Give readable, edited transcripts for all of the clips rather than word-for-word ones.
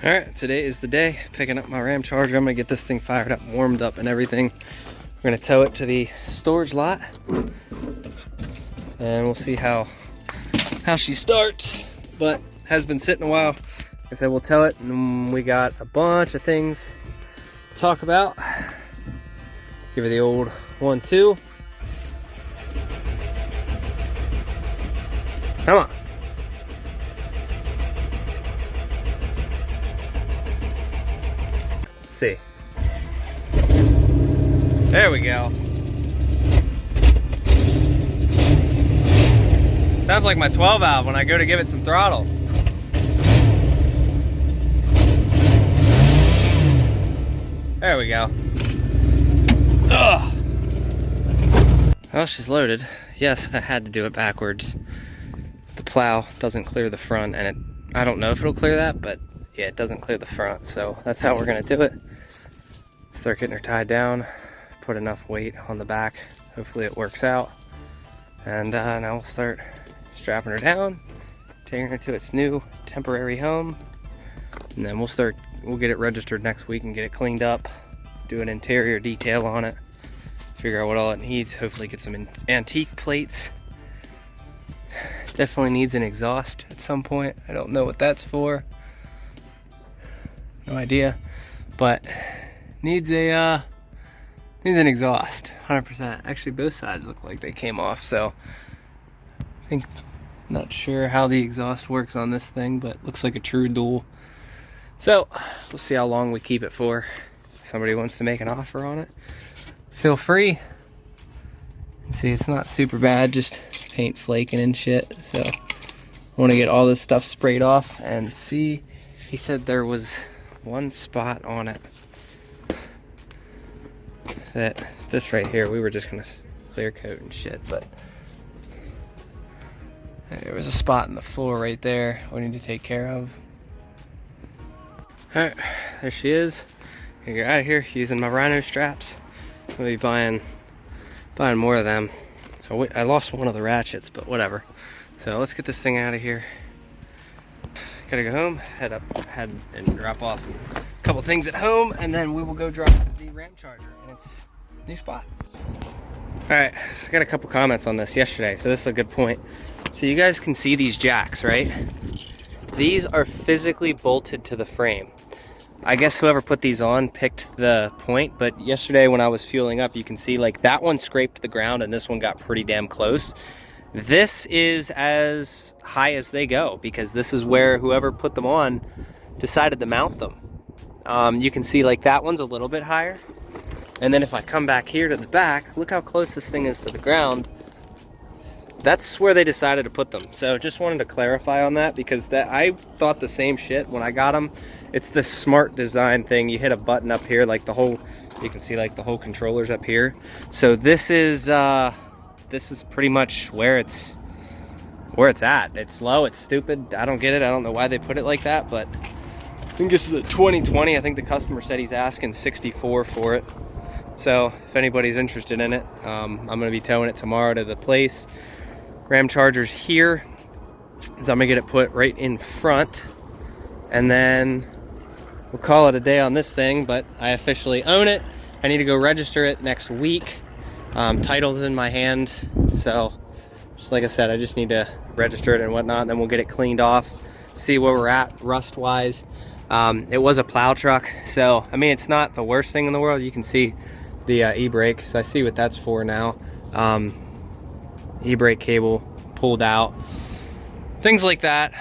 All right, today is the day. Picking up my Ramcharger. I'm gonna get this thing fired up, warmed up and everything. We're gonna tow it to the storage lot and we'll see how she starts. But has been sitting a while. Like I said, we'll tow it, and we got a bunch of things to talk about. Give her the old 1-2. Come on. Let's see. There we go. Sounds like my 12 valve when I go to give it some throttle. There we go. Ugh. Well, she's loaded. Yes, I had to do it backwards. The plow doesn't clear the front, and I don't know if it'll clear that, but yeah, it doesn't clear the front, so that's how we're gonna do it. Start getting her tied down, put enough weight on the back. Hopefully it works out. And now we'll start strapping her down, taking her to its new temporary home, and then we'll get it registered next week and get it cleaned up, do an interior detail on it, figure out what all it needs, hopefully get some antique plates. Definitely needs an exhaust at some point. I don't know what that's for. No idea. But needs an exhaust, 100%. Actually, both sides look like they came off, so I think, not sure how the exhaust works on this thing, but looks like a true dual. So we'll see how long we keep it for. If somebody wants to make an offer on it, feel free. See, it's not super bad, just paint flaking and shit. So I want to get all this stuff sprayed off and see. He said there was one spot on it that this right here, we were just gonna clear coat and shit, but there was a spot in the floor right there we need to take care of. All right, there she is. Gonna get out of here using my rhino straps. I'll be buying more of them. I lost one of the ratchets, but whatever. So let's get this thing out of here. Gotta go home, head and drop off a couple things at home, and then we will go drop the Ramcharger in its new spot. All right, I got a couple comments on this yesterday, so this is a good point. So you guys can see these jacks, right? These are physically bolted to the frame. I guess whoever put these on picked the point, but yesterday when I was fueling up, you can see like that one scraped the ground and this one got pretty damn close. This is as high as they go because this is where whoever put them on decided to mount them. You can see like that one's a little bit higher. And then if I come back here to the back, look how close this thing is to the ground. That's where they decided to put them. So just wanted to clarify on that because I thought the same shit when I got them. It's this smart design thing. You hit a button up here, like the whole, you can see like the whole controller's up here. So this is pretty much where it's at. It's low, it's stupid. I don't get it. I don't know why they put it like that, but I think this is a 2020. I think the customer said he's asking 64 for it. So if anybody's interested in it, I'm gonna be towing it tomorrow to the place. Ramcharger's here, so I'm gonna get it put right in front, and then we'll call it a day on this thing, but I officially own it. I need to go register it next week. Title's in my hand, so just like I said, I just need to register it and whatnot, and then we'll get it cleaned off, see where we're at rust-wise. It was a plow truck, so I mean, it's not the worst thing in the world. You can see the e-brake, so I see what that's for now. E-brake cable pulled out, things like that.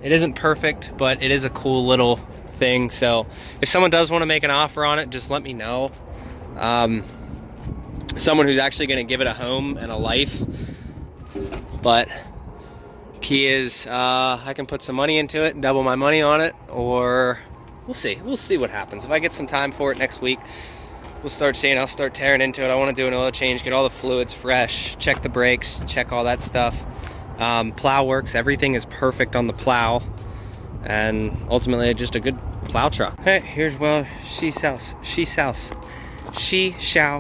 It isn't perfect, but it is a cool little thing. So if someone does want to make an offer on it, just let me know. Someone who's actually going to give it a home and a life. But key is I can put some money into it and double my money on it, or we'll see what happens. If I get some time for it next week, we'll start seeing. I'll start tearing into it. I want to do an oil change, get all the fluids fresh, check the brakes, check all that stuff. Plow works. Everything is perfect on the plow, and ultimately just a good plow truck. Hey, here's where she shall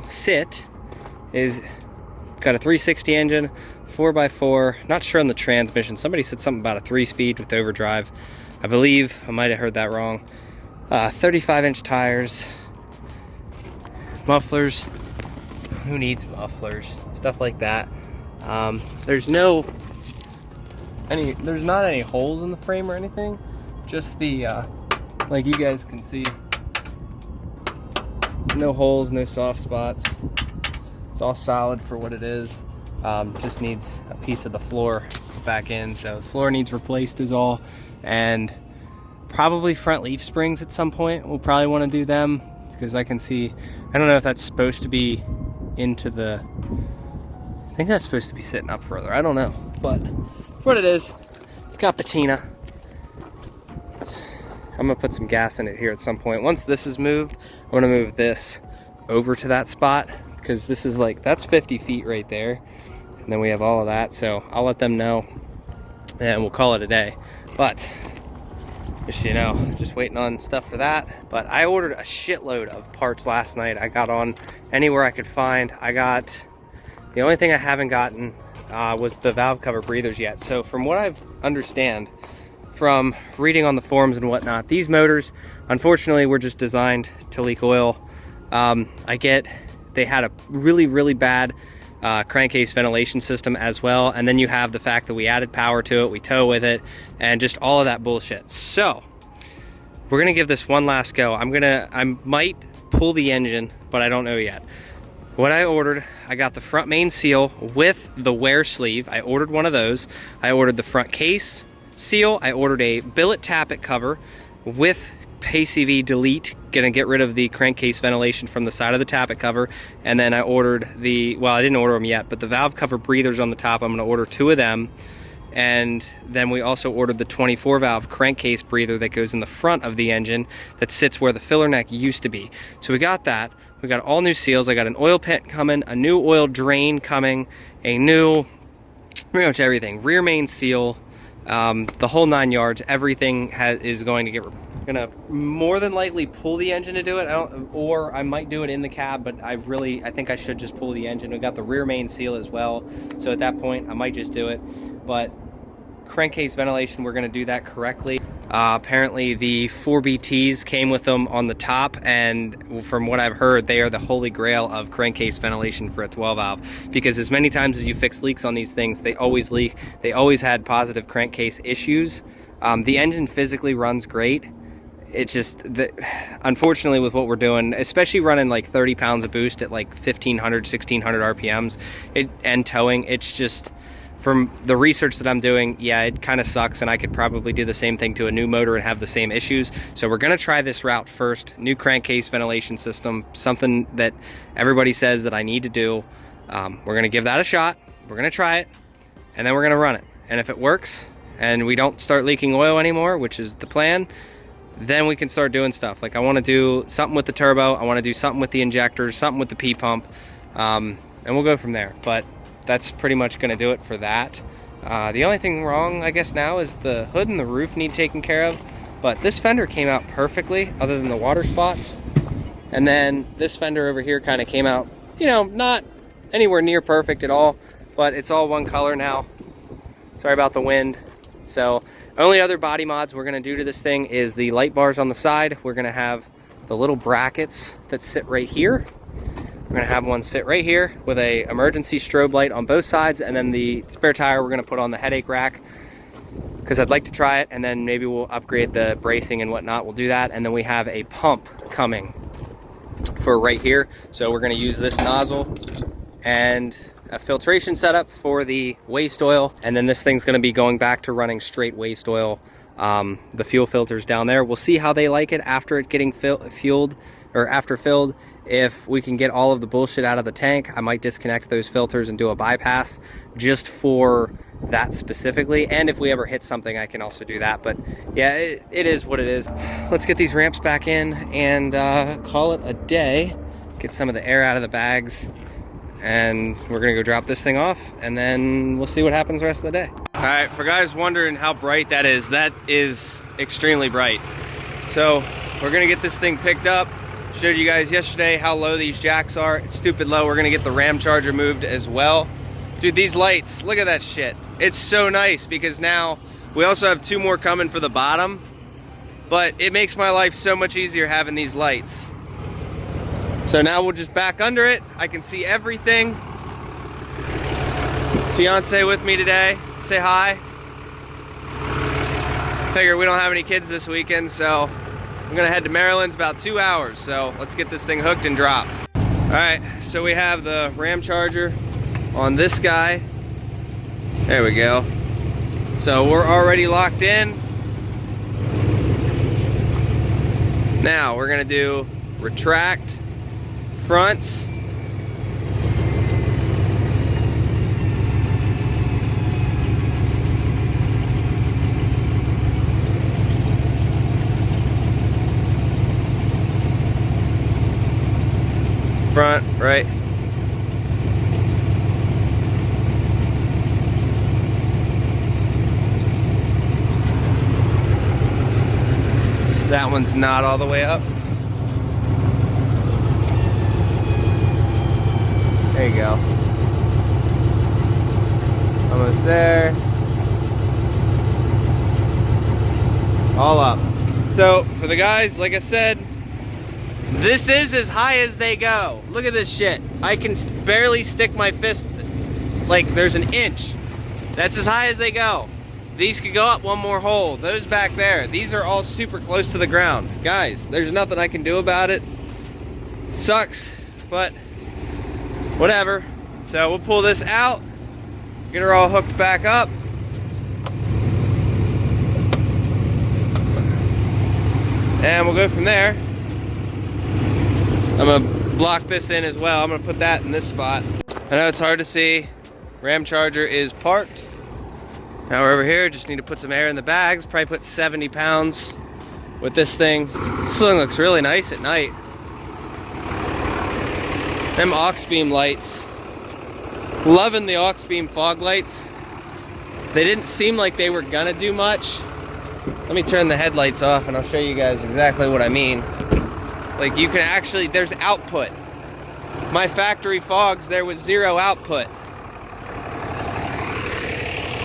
sit. Is got a 360 engine, 4x4. Not sure on the transmission. Somebody said something about a 3-speed with overdrive. I believe, I might have heard that wrong. 35-inch tires, mufflers. Who needs mufflers? Stuff like that. There's not any holes in the frame or anything. Just the, like you guys can see, no holes, no soft spots. It's all solid for what it is. Just needs a piece of the floor back in. So the floor needs replaced is all. And probably front leaf springs at some point. We'll probably want to do them because I can see, I don't know if that's supposed to be into the, I think that's supposed to be sitting up further. I don't know, but what it is, it's got patina. I'm gonna put some gas in it here at some point. Once this is moved, I'm gonna move this over to that spot because this is like, that's 50 feet right there. And then we have all of that. So I'll let them know and we'll call it a day. But just, you know, just waiting on stuff for that. But I ordered a shitload of parts last night. I got on anywhere I could find. The only thing I haven't gotten was the valve cover breathers yet. So from what I understand from reading on the forums and whatnot, these motors, unfortunately, were just designed to leak oil. They had a really bad crankcase ventilation system as well, and then you have the fact that we added power to it, we tow with it, and just all of that bullshit. So we're gonna give this one last go. I might pull the engine, but I don't know yet. What I ordered, I got the front main seal with the wear sleeve. I ordered one of those. I ordered the front case seal. I ordered a billet tappet cover with PCV delete, gonna get rid of the crankcase ventilation from the side of the tappet cover. And then I ordered I didn't order them yet, but the valve cover breathers on the top, I'm gonna order 2 of them. And then we also ordered the 24 valve crankcase breather that goes in the front of the engine that sits where the filler neck used to be. So we got that. We got all new seals. I got an oil pit coming, a new oil drain coming, a new, pretty much everything, rear main seal, the whole 9 yards. Everything is going to gonna more than likely pull the engine to do it. Or I might do it in the cab, but I think I should just pull the engine. We got the rear main seal as well, so at that point I might just do it. But crankcase ventilation, we're gonna do that correctly. Apparently the 4BTs came with them on the top, and from what I've heard, they are the holy grail of crankcase ventilation for a 12 valve, because as many times as you fix leaks on these things, they always leak. They always had positive crankcase issues. The engine physically runs great. It's just that, unfortunately, with what we're doing, especially running like 30 pounds of boost at like 1500, 1600 RPMs and towing, it's just, from the research that I'm doing, yeah, it kind of sucks, and I could probably do the same thing to a new motor and have the same issues. So we're gonna try this route first. New crankcase ventilation system, something that everybody says that I need to do. We're gonna give that a shot. We're gonna try it, and then we're gonna run it. And if it works, and we don't start leaking oil anymore, which is the plan, then we can start doing stuff. Like I wanna do something with the turbo, I wanna do something with the injectors, something with the P-pump, and we'll go from there. But that's pretty much gonna do it for that. The only thing wrong, I guess, now is the hood and the roof need taken care of, but this fender came out perfectly other than the water spots. And then this fender over here kind of came out, you know, not anywhere near perfect at all, but it's all one color now. Sorry about the wind. So only other body mods we're gonna do to this thing is the light bars on the side. We're gonna have the little brackets that sit right here. We're gonna have one sit right here with a emergency strobe light on both sides, and then the spare tire we're gonna put on the headache rack, because I'd like to try it, and then maybe we'll upgrade the bracing and whatnot. We'll do that. And then we have a pump coming for right here. So we're gonna use this nozzle and a filtration setup for the waste oil, and then this thing's gonna be going back to running straight waste oil. The fuel filters down there, we'll see how they like it after it getting fueled, or after filled. If we can get all of the bullshit out of the tank, I might disconnect those filters and do a bypass just for that specifically. And if we ever hit something, I can also do that. But yeah, it is what it is. Let's get these ramps back in and call it a day. Get some of the air out of the bags, and we're gonna go drop this thing off, and then we'll see what happens the rest of the day. All right, for guys wondering how bright that is extremely bright. So we're gonna get this thing picked up. Showed you guys yesterday how low these jacks are. It's stupid low. We're gonna get the Ramcharger moved as well. Dude, these lights, look at that shit. It's so nice, because now we also have 2 more coming for the bottom. but it makes my life so much easier having these lights. So now we'll just back under it. I can see everything. Fiance with me today. Say hi. Figure we don't have any kids this weekend, so I'm gonna head to Maryland. It's about 2 hours, so let's get this thing hooked and dropped. All right, so we have the Ramcharger on this guy. There we go. So we're already locked in. Now we're gonna do retract, fronts, front, right. That one's not all the way up. There you go. Almost there. All up. So for the guys, like I said, this is as high as they go. Look at this shit. I can barely stick my fist, like there's an inch. That's as high as they go. These could go up one more hole. Those back there, these are all super close to the ground. Guys, there's nothing I can do about it. Sucks, but whatever. So we'll pull this out, get her all hooked back up. And we'll go from there. I'm gonna block this in as well. I'm gonna put that in this spot. I know it's hard to see. Ramcharger is parked. Now we're over here, just need to put some air in the bags. Probably put 70 pounds with this thing. This thing looks really nice at night. Them aux beam lights. Loving the aux beam fog lights. They didn't seem like they were gonna do much. Let me turn the headlights off and I'll show you guys exactly what I mean. Like you can actually, there's output. My factory fogs, there was zero output.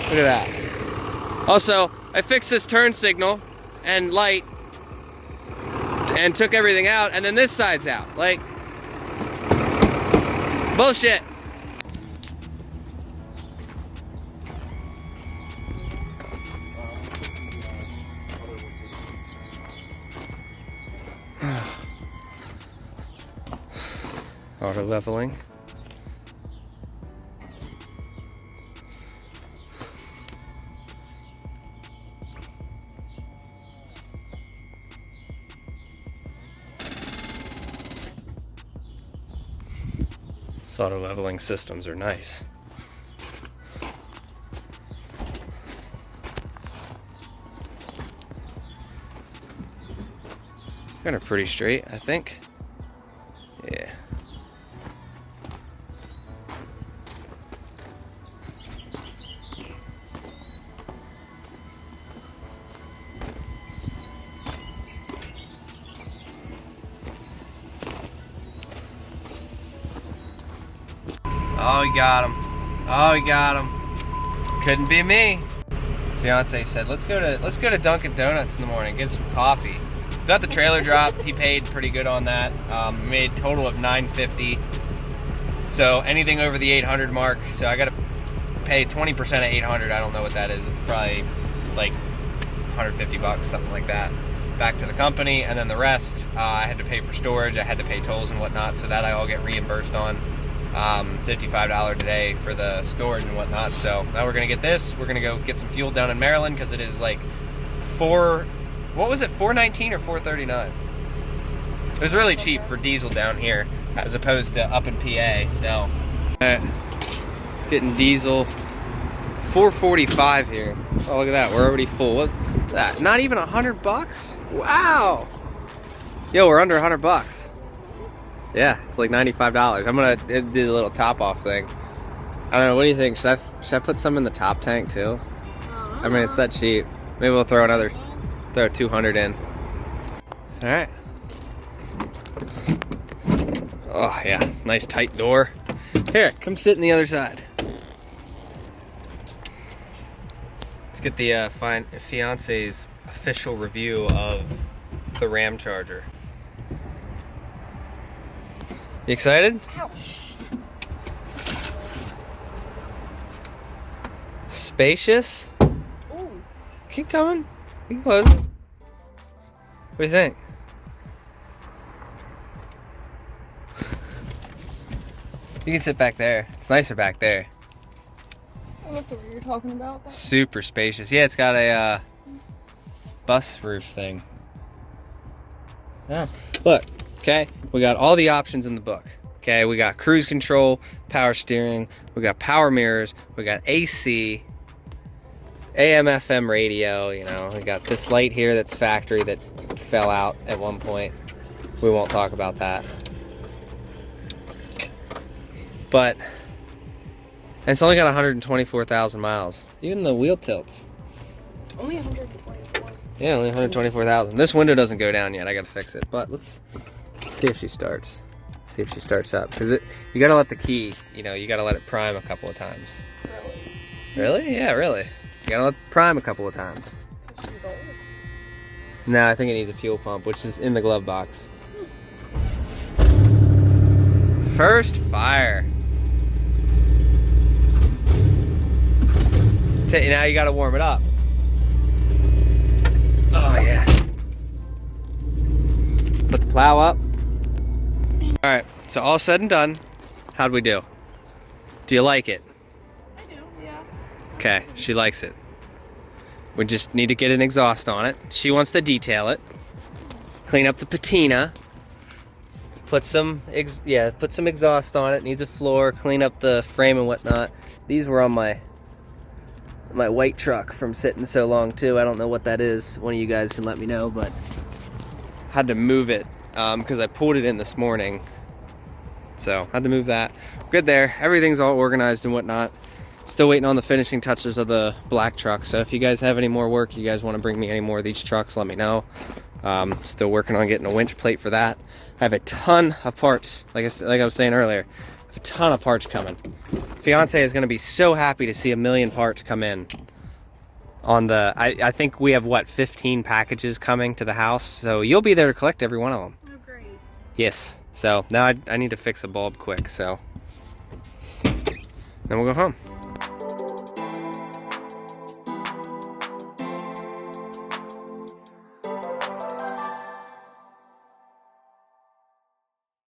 Look at that. Also, I fixed this turn signal and light and took everything out, and then this side's out. Like, bullshit. Auto leveling. These auto leveling systems are nice. Kind of pretty straight, I think. Yeah. Oh, he got him. Oh, he got him. Couldn't be me. Fiance said, let's go to Dunkin' Donuts in the morning, get some coffee. Got the trailer dropped. He paid pretty good on that. Made a total of $950. So anything over the 800 mark. So I got to pay 20% of 800. I don't know what that is. It's probably like 150 bucks, something like that, back to the company. And then the rest, I had to pay for storage. I had to pay tolls and whatnot. So that I all get reimbursed on. $55 a day for the storage and whatnot. So now we're gonna get this. We're gonna go get some fuel down in Maryland because it is like what was it, $4.19 or $4.39? It was really cheap for diesel down here as opposed to up in PA. So getting diesel, $4.45 here. Oh, look at that, we're already full. What's that? Not even 100 bucks? Wow. Yo, we're under 100 bucks. Yeah, it's like $95. I'm gonna do the little top off thing. I don't know, what do you think? Should I put some in the top tank too? I mean, it's that cheap. Maybe we'll throw 200 in. All right. Oh yeah, nice tight door. Here, come sit on the other side. Let's get the Fiance's official review of the Ramcharger. You excited? Ouch. Spacious? Ooh. Keep coming. You can close it. What do you think? You can sit back there. It's nicer back there. What's what you're talking about? Super spacious. Yeah, it's got a bus roof thing. Yeah. Look, okay, we got all the options in the book. Okay, we got cruise control, power steering, we got power mirrors, we got AC, AM, FM radio, you know, we got this light here that's factory that fell out at one point. We won't talk about that. But, and it's only got 124,000 miles. Even the wheel tilts. Only 124. Yeah, only 124,000. This window doesn't go down yet. I gotta fix it. But let's see if she starts. Let's see if she starts up. Because you gotta let the key, you know, you gotta let it prime a couple of times. Really? Really? Yeah, really. You gotta let it prime a couple of times. She's old. No, I think it needs a fuel pump, which is in the glove box. First fire. Now you gotta warm it up. Oh yeah. Put the plow up. All right, so all said and done, how'd we do? Do you like it? I do, yeah. Okay, she likes it. We just need to get an exhaust on it. She wants to detail it. Clean up the patina. Put some exhaust on it. Needs a floor. Clean up the frame and whatnot. These were on my white truck from sitting so long too. I don't know what that is. One of you guys can let me know, but had to move it because I pulled it in this morning. So had to move that. Good there. Everything's all organized and whatnot. Still waiting on the finishing touches of the black truck. So if you guys have any more work, you guys want to bring me any more of these trucks, let me know. Still working on getting a winch plate for that. I have a ton of parts. Like I was saying earlier, I have a ton of parts coming. Fiance is going to be so happy to see 1 million parts come in on the, I think we have, what, 15 packages coming to the house. So you'll be there to collect every one of them. Oh, great. Yes. So now I need to fix a bulb quick. So then we'll go home.